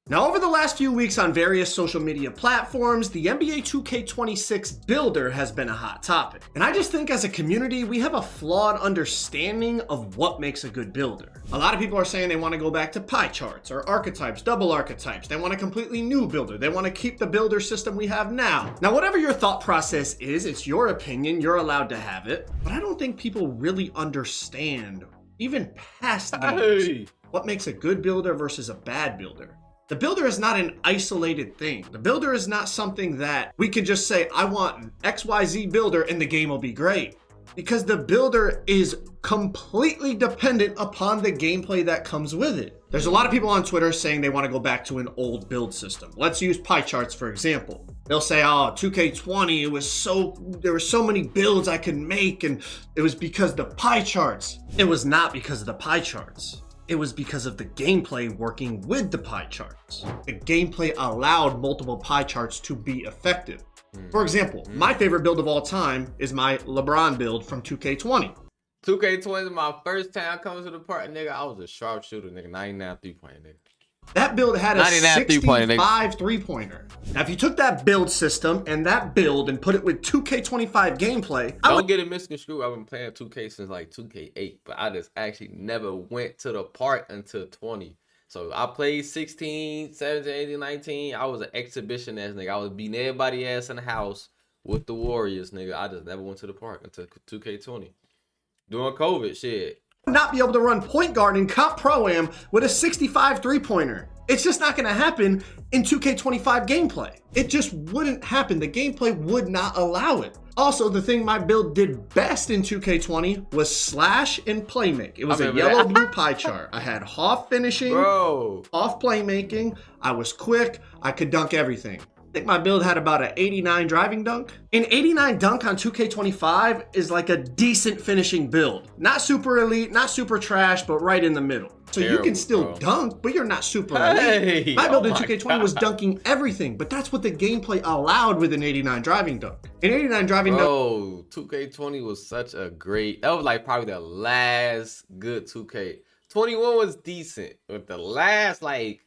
Now, over the last few weeks on various social media platforms, the NBA 2K26 builder has been a hot topic. And I just think as a community, we have a flawed understanding of what makes a good builder. A lot of people are saying they want to go back to pie charts or archetypes, double archetypes. They want a completely new builder. They want to keep the builder system we have now. Now, whatever your thought process is, it's your opinion, you're allowed to have it. But I don't think people really understand, even past games, what makes a good builder versus a bad builder. The builder is not an isolated thing. The builder is not something that we can just say, I want XYZ builder and the game will be great. Because the builder is completely dependent upon the gameplay that comes with it. There's a lot of people on Twitter saying they want to go back to an old build system. Let's use pie charts for example. They'll say, oh, 2K20, there were so many builds I could make and it was because the pie charts. It was not because of the pie charts. It was because of the gameplay working with the pie charts. The gameplay allowed multiple pie charts to be effective. For example, my favorite build of all time is my LeBron build from 2K20. 2K20 is my first time coming to the party, nigga. I was a sharpshooter, nigga. 99 3-pointer, nigga. That build had a 65 three-pointer. Now, if you took that build system and that build and put it with 2K25 gameplay... Don't get it misconstrued. I've been playing 2K since like 2K8, but I just actually never went to the part until 20. So I played 16, 17, 18, 19. I was an exhibition ass nigga. I was beating everybody ass in the house with the Warriors, nigga. I just never went to the park until 2K20. During COVID, shit. Not be able to run point guard in Comp Pro-Am with a 65 three-pointer. It's just not going to happen in 2K25 gameplay. It just wouldn't happen. The gameplay would not allow it. Also, the thing my build did best in 2K20 was slash and playmake. It was a yellow-blue pie chart. I had off finishing, off playmaking. I was quick. I could dunk everything. I think my build had about an 89 driving dunk. An 89 dunk on 2K25 is like a decent finishing build. Not super elite, not super trash, but right in the middle. So you can still dunk, but you're not super elite. My build in 2K20 was dunking everything, but that's what the gameplay allowed with an 89 driving dunk. An 89 driving dunk. Oh, 2K20 was such a great, that was like probably the last good 2K. 21 was decent, but the last like,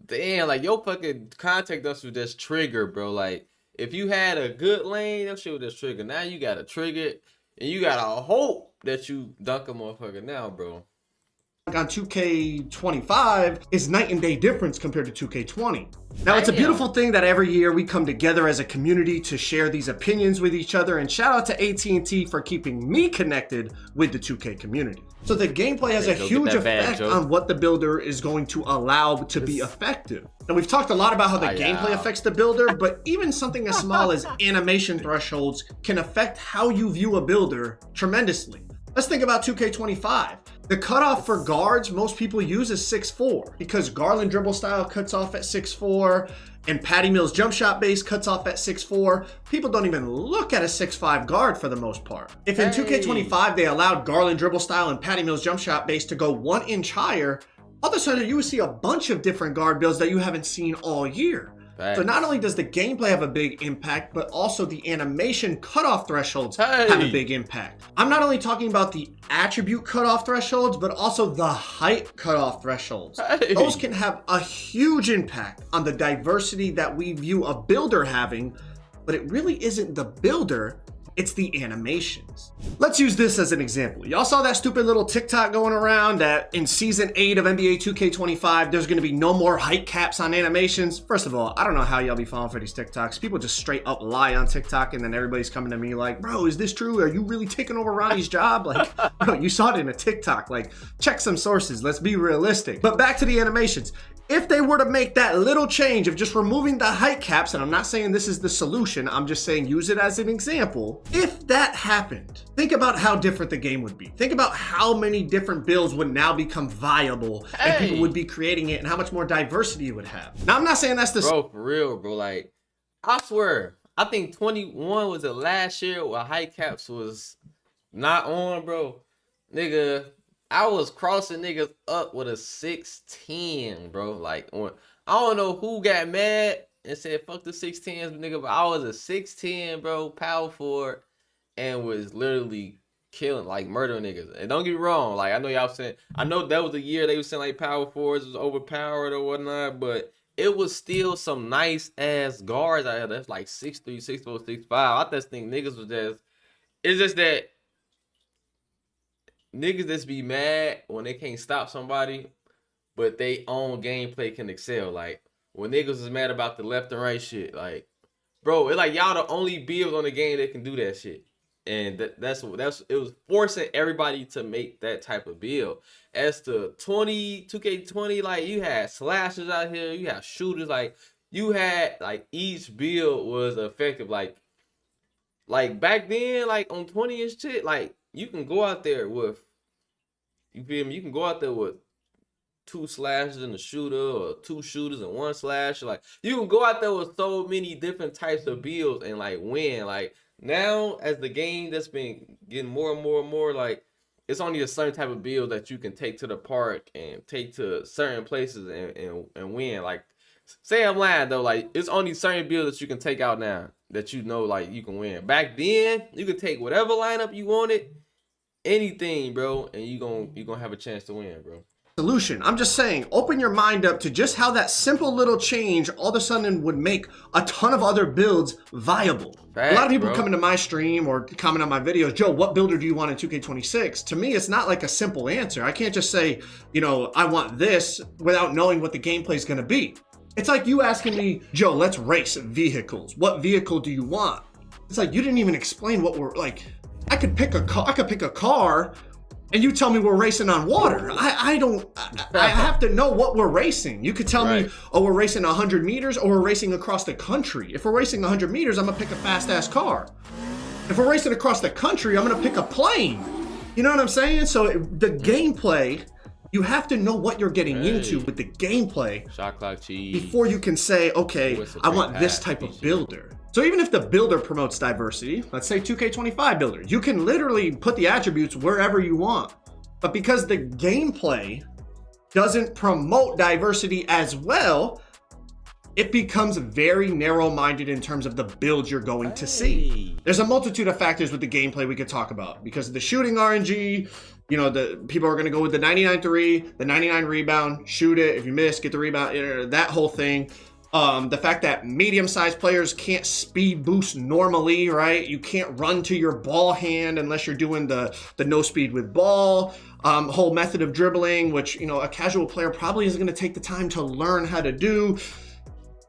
damn, like your fucking contact us with this trigger, bro. Like if you had a good lane, that shit would just trigger. Now you gotta trigger it, and you gotta hope that you dunk a motherfucker now, bro. On 2K25 is night and day difference compared to 2K20. Now, it's a beautiful thing that every year we come together as a community to share these opinions with each other, and shout out to AT&T for keeping me connected with the 2K community. So the gameplay has a huge effect on what the builder is going to allow to be effective. And we've talked a lot about how the gameplay affects the builder, but even something as small as animation thresholds can affect how you view a builder tremendously. Let's think about 2K25. The cutoff for guards most people use is 6'4", because Garland dribble style cuts off at 6'4", and Patty Mills jump shot base cuts off at 6'4". People don't even look at a 6'5" guard for the most part. If in 2K25 they allowed Garland dribble style and Patty Mills jump shot base to go 1 inch higher, all of a sudden you would see a bunch of different guard builds that you haven't seen all year. So not only does the gameplay have a big impact, but also the animation cutoff thresholds have a big impact. I'm not only talking about the attribute cutoff thresholds, but also the height cutoff thresholds. Those can have a huge impact on the diversity that we view a builder having, but it really isn't the builder, it's the animations. Let's use this as an example. Y'all saw that stupid little TikTok going around that in season 8 of NBA 2K25, there's gonna be no more height caps on animations. First of all, I don't know how y'all be falling for these TikToks. People just straight up lie on TikTok and then everybody's coming to me like, bro, is this true? Are you really taking over Ronnie's job? Like, bro, you saw it in a TikTok. Like, check some sources, let's be realistic. But back to the animations. If they were to make that little change of just removing the height caps, and I'm not saying this is the solution, I'm just saying use it as an example. If that happened, think about how different the game would be. Think about how many different builds would now become viable and people would be creating it and how much more diversity you would have. Now, I'm not saying that's the... Bro, for real, bro. Like, I swear, I think 21 was the last year where height caps was not on, bro. Nigga, I was crossing niggas up with a 6'10", bro. Like, I don't know who got mad and said, fuck the 6'10s, nigga, but I was a 6'10", bro, power forward, and was literally killing, like murdering niggas. And don't get me wrong, like I know y'all saying, I know that was the year they were saying like power forwards was overpowered or whatnot, but it was still some nice ass guards out here that's like 6'3", 6'4", 6'5". I just think niggas was just, it's just that niggas just be mad when they can't stop somebody, but they own gameplay can excel. Like when niggas is mad about the left and right shit, like bro, it's like y'all the only build on the game that can do that shit. And that's it was forcing everybody to make that type of build. As to 2K20, like you had slashers out here, you had shooters, like you had like each build was effective. Like back then, like on 20 and shit, like you can go out there with, you feel me? You can go out there with 2 slashers and a shooter, or 2 shooters and 1 slasher. Like you can go out there with so many different types of builds and like win. Like now, as the game that's been getting more and more and more, like it's only a certain type of build that you can take to the park and take to certain places and win. Like say I'm lying though, like it's only certain builds that you can take out now that you know like you can win. Back then, you could take whatever lineup you wanted, anything, bro, and you gonna have a chance to win, bro. Solution. I'm just saying, open your mind up to just how that simple little change all of a sudden would make a ton of other builds viable. Fact, a lot of people bro. come into my stream or comment on my videos, Joe, what builder do you want in 2K26? To me, it's not like a simple answer. I can't just say, you know, I want this without knowing what the gameplay is going to be. It's like you asking me, Joe, let's race vehicles. What vehicle do you want? It's like you didn't even explain what we're like. I could pick a car. And you tell me we're racing on water. I have to know what we're racing. You could tell me, oh, we're racing 100 meters or we're racing across the country. If we're racing 100 meters, I'm gonna pick a fast ass car. If we're racing across the country, I'm gonna pick a plane. You know what I'm saying? So the gameplay, you have to know what you're getting into with the gameplay Shot clock cheese before you can say, okay, I want this type of builder. So even if the builder promotes diversity, let's say 2K25 builder, you can literally put the attributes wherever you want. But because the gameplay doesn't promote diversity as well, it becomes very narrow-minded in terms of the build you're going to see. There's a multitude of factors with the gameplay we could talk about. Because of the shooting RNG, you know, the people are going to go with the 99-3, the 99 rebound, shoot it, if you miss, get the rebound, that whole thing. The fact that medium-sized players can't speed boost normally, right? You can't run to your ball hand unless you're doing the no speed with ball. Whole method of dribbling, which, you know, a casual player probably isn't going to take the time to learn how to do.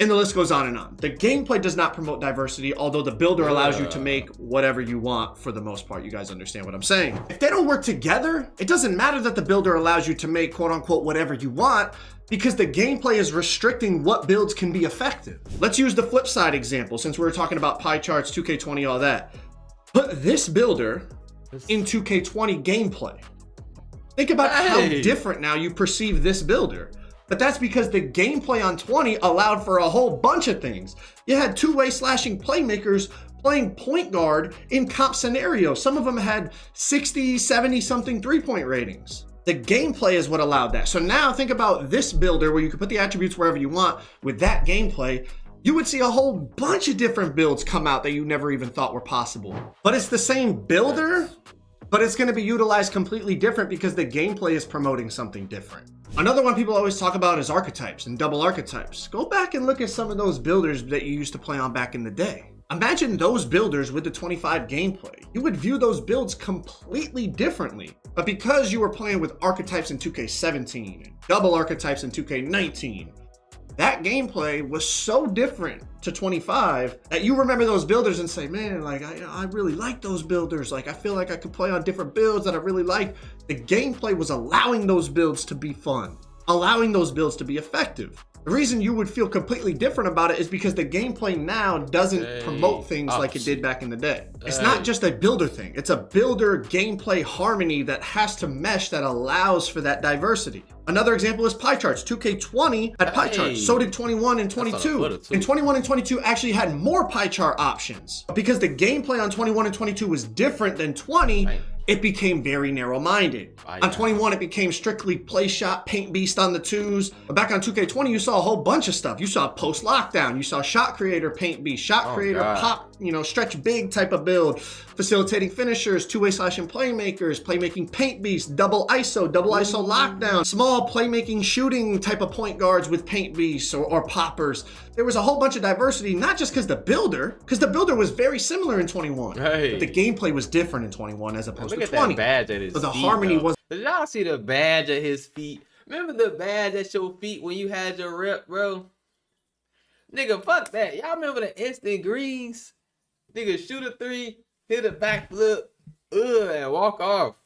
And the list goes on and on. The gameplay does not promote diversity, although the builder allows you to make whatever you want for the most part. You guys understand what I'm saying. If they don't work together, it doesn't matter that the builder allows you to make quote unquote whatever you want, because the gameplay is restricting what builds can be effective. Let's use the flip side example, since we were talking about pie charts, 2K20, all that. Put this builder in 2K20 gameplay. Think about how different now you perceive this builder. But that's because the gameplay on 20 allowed for a whole bunch of things. You had two-way slashing playmakers playing point guard in comp scenarios. Some of them had 60, 70 something three-point ratings. The gameplay is what allowed that. So now think about this builder where you can put the attributes wherever you want with that gameplay. You would see a whole bunch of different builds come out that you never even thought were possible. But it's the same builder, but it's going to be utilized completely different because the gameplay is promoting something different. Another one people always talk about is archetypes and double archetypes. Go back and look at some of those builders that you used to play on back in the day. Imagine those builders with the 25 gameplay. You would view those builds completely differently. But because you were playing with archetypes in 2K17 and double archetypes in 2K19, that gameplay was so different to 25 that you remember those builders and say, man, like I really like those builders. Like I feel like I could play on different builds that I really like. The gameplay was allowing those builds to be fun, allowing those builds to be effective. The reason you would feel completely different about it is because the gameplay now doesn't promote things like it did back in the day. It's not just a builder thing. It's a builder gameplay harmony that has to mesh that allows for that diversity. Another example is pie charts. 2K20 had pie charts. So did 21 and 22. And 21 and 22 actually had more pie chart options. Because the gameplay on 21 and 22 was different than 20, it became very narrow-minded. On 21, it became strictly play shot, paint beast on the twos. But back on 2K20, you saw a whole bunch of stuff. You saw post lockdown. You saw shot creator, paint beast, shot creator, pop stretch big type of build, facilitating finishers, two-way slashing playmakers, playmaking paint beasts, double ISO lockdown, small playmaking shooting type of point guards with paint beasts or poppers. There was a whole bunch of diversity, not just because the builder was very similar in 21, right, but the gameplay was different in 21 as opposed to 20. Look at that badge at his so the feet, harmony though. was. Did y'all see the badge at his feet? Remember the badge at your feet when you had your rep, bro? Nigga, fuck that. Y'all remember the instant greens? Nigga, shoot a three, hit a backflip, and walk off.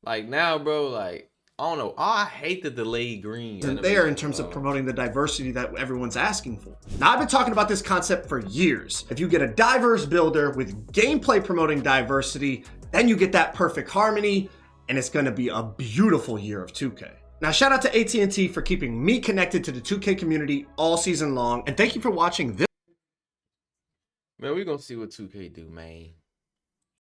Like now, bro, like, I don't know. I hate the delayed green. Isn't there in terms of promoting the diversity that everyone's asking for. Now, I've been talking about this concept for years. If you get a diverse builder with gameplay promoting diversity, then you get that perfect harmony, and it's gonna be a beautiful year of 2K. Now, shout out to AT&T for keeping me connected to the 2K community all season long, and thank you for watching this. Man, we gonna see what 2K do, man.